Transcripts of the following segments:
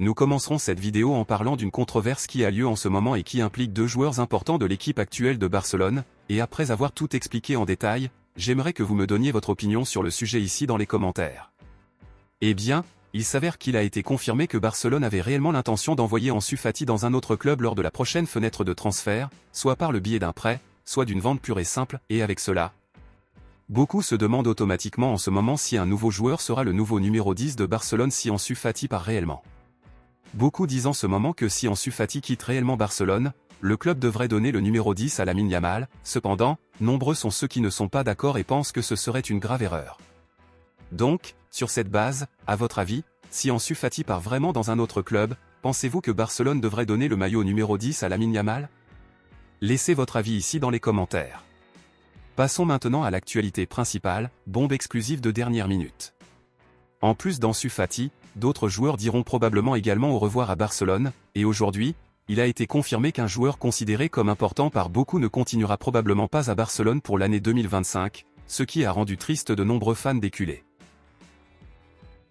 Nous commencerons cette vidéo en parlant d'une controverse qui a lieu en ce moment et qui implique deux joueurs importants de l'équipe actuelle de Barcelone, et après avoir tout expliqué en détail, j'aimerais que vous me donniez votre opinion sur le sujet ici dans les commentaires. Eh bien, il s'avère qu'il a été confirmé que Barcelone avait réellement l'intention d'envoyer Ansu Fati dans un autre club lors de la prochaine fenêtre de transfert, soit par le biais d'un prêt, soit d'une vente pure et simple, et avec cela, beaucoup se demandent automatiquement en ce moment si un nouveau joueur sera le nouveau numéro 10 de Barcelone si Ansu Fati part réellement. Beaucoup disent en ce moment que si Ansu Fati quitte réellement Barcelone, le club devrait donner le numéro 10 à Lamine Yamal. Cependant, nombreux sont ceux qui ne sont pas d'accord et pensent que ce serait une grave erreur. Donc, sur cette base, à votre avis, si Ansu Fati part vraiment dans un autre club, pensez-vous que Barcelone devrait donner le maillot numéro 10 à Lamine Yamal? Laissez votre avis ici dans les commentaires. Passons maintenant à l'actualité principale, bombe exclusive de dernière minute. En plus d'Ansu Fati, d'autres joueurs diront probablement également au revoir à Barcelone, et aujourd'hui, il a été confirmé qu'un joueur considéré comme important par beaucoup ne continuera probablement pas à Barcelone pour l'année 2025, ce qui a rendu triste de nombreux fans des culés.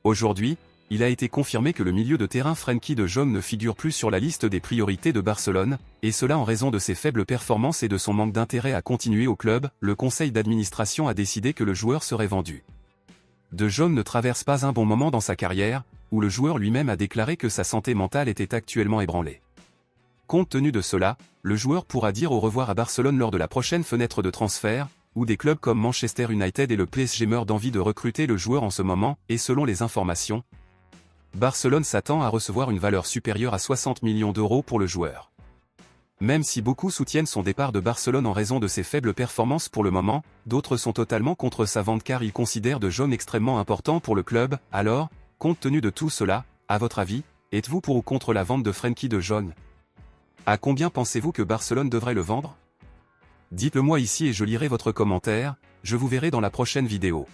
Aujourd'hui, il a été confirmé que le milieu de terrain Frenkie de Jong ne figure plus sur la liste des priorités de Barcelone, et cela en raison de ses faibles performances et de son manque d'intérêt à continuer au club. Le conseil d'administration a décidé que le joueur serait vendu. De Jong ne traverse pas un bon moment dans sa carrière, où le joueur lui-même a déclaré que sa santé mentale était actuellement ébranlée. Compte tenu de cela, le joueur pourra dire au revoir à Barcelone lors de la prochaine fenêtre de transfert, où des clubs comme Manchester United et le PSG meurent d'envie de recruter le joueur en ce moment, et selon les informations, Barcelone s'attend à recevoir une valeur supérieure à 60 millions d'euros pour le joueur. Même si beaucoup soutiennent son départ de Barcelone en raison de ses faibles performances pour le moment, d'autres sont totalement contre sa vente car ils considèrent De Jong extrêmement important pour le club. Alors, compte tenu de tout cela, à votre avis, êtes-vous pour ou contre la vente de Frenkie de Jong? À combien pensez-vous que Barcelone devrait le vendre? Dites-le moi ici et je lirai votre commentaire, je vous verrai dans la prochaine vidéo.